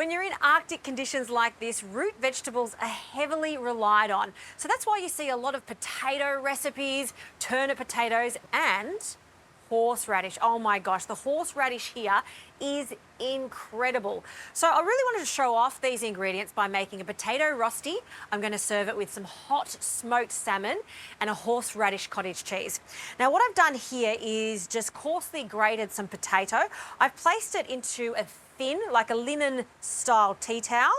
When you're in Arctic conditions like this, root vegetables are heavily relied on. So that's why you see a lot of potato recipes, turnip potatoes, and horseradish. Oh my gosh, the horseradish here is incredible. So I really wanted to show off these ingredients by making a potato rosti. I'm going to serve it with some hot smoked salmon and a horseradish cottage cheese. Now what I've done here is just coarsely grated some potato. I've placed it into a thin, like a linen style tea towel.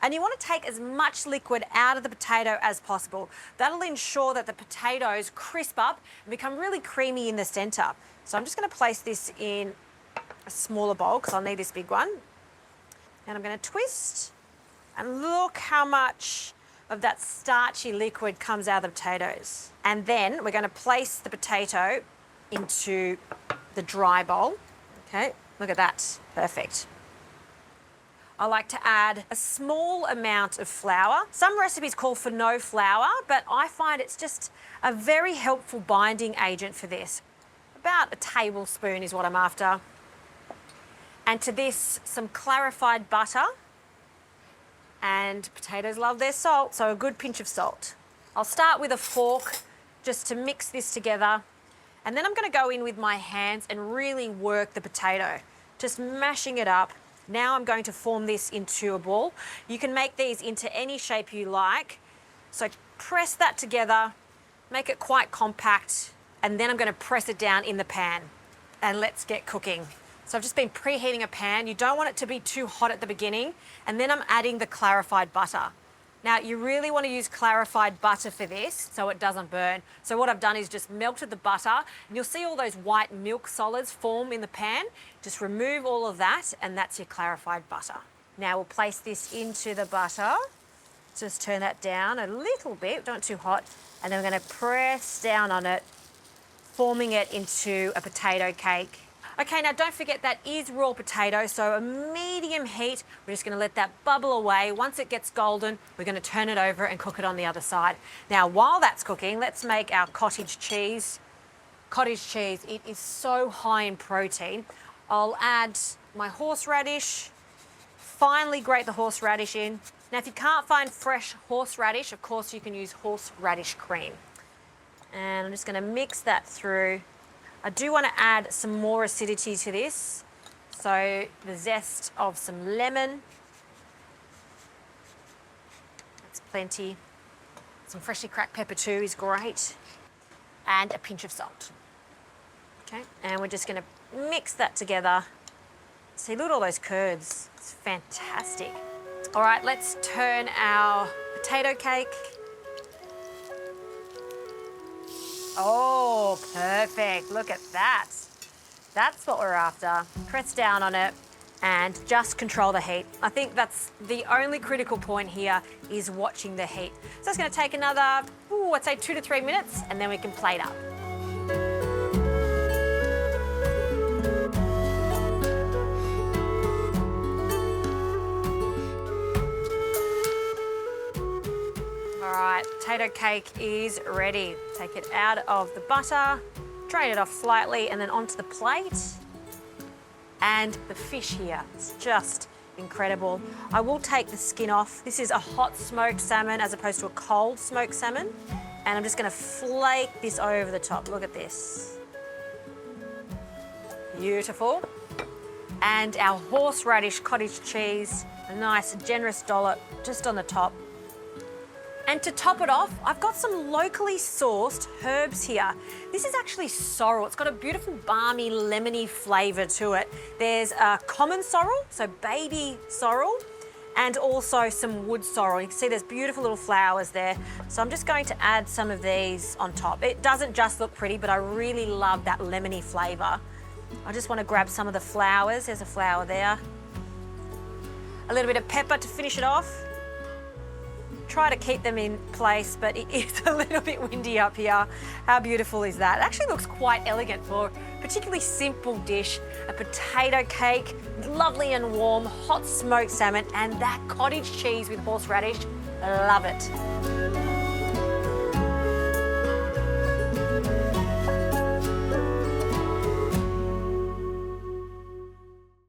And you want to take as much liquid out of the potato as possible. That'll ensure that the potatoes crisp up and become really creamy in the centre. So I'm just going to place this in a smaller bowl because I'll need this big one. And I'm going to twist. And look how much of that starchy liquid comes out of the potatoes. And then we're going to place the potato into the dry bowl. Okay, look at that. Perfect. I like to add a small amount of flour. Some recipes call for no flour, but I find it's just a very helpful binding agent for this. About a tablespoon is what I'm after. And to this, some clarified butter. And potatoes love their salt, so a good pinch of salt. I'll start with a fork just to mix this together. And then I'm going to go in with my hands and really work the potato, just mashing it up. Now I'm going to form this into a ball. You can make these into any shape you like. So press that together, make it quite compact, and then I'm going to press it down in the pan. And let's get cooking. So I've just been preheating a pan. You don't want it to be too hot at the beginning. And then I'm adding the clarified butter. Now you really want to use clarified butter for this so it doesn't burn. So what I've done is just melted the butter, and you'll see all those white milk solids form in the pan. Just remove all of that, and that's your clarified butter. Now we'll place this into the butter. Just turn that down a little bit, don't too hot, and then we're going to press down on it, forming it into a potato cake. Okay, now don't forget that is raw potato, so a medium heat. We're just going to let that bubble away. Once it gets golden, we're going to turn it over and cook it on the other side. Now, while that's cooking, let's make our cottage cheese. Cottage cheese, it is so high in protein. I'll add my horseradish, finely grate the horseradish in. Now, if you can't find fresh horseradish, of course, you can use horseradish cream. And I'm just going to mix that through. I do want to add some more acidity to this. So the zest of some lemon. That's plenty. Some freshly cracked pepper too is great. And a pinch of salt. Okay, and we're just going to mix that together. See, look at all those curds. It's fantastic. All right, let's turn our potato cake. Oh, perfect. Look at that. That's what we're after. Press down on it and just control the heat. I think that's the only critical point here is watching the heat. So it's going to take another, I'd say 2 to 3 minutes, and then we can plate up. All right, potato cake is ready. Take it out of the butter, drain it off slightly, and then onto the plate. And the fish here, it's just incredible. I will take the skin off. This is a hot smoked salmon as opposed to a cold smoked salmon. And I'm just gonna flake this over the top. Look at this. Beautiful. And our horseradish cottage cheese, a nice generous dollop just on the top. And to top it off, I've got some locally sourced herbs here. This is actually sorrel. It's got a beautiful balmy, lemony flavour to it. There's a common sorrel, so baby sorrel, and also some wood sorrel. You can see there's beautiful little flowers there. So I'm just going to add some of these on top. It doesn't just look pretty, but I really love that lemony flavour. I just want to grab some of the flowers. There's a flower there. A little bit of pepper to finish it off. Try to keep them in place, but it is a little bit windy up here. How beautiful is that? It actually looks quite elegant for a particularly simple dish. A potato cake, lovely and warm, hot smoked salmon, and that cottage cheese with horseradish. Love it.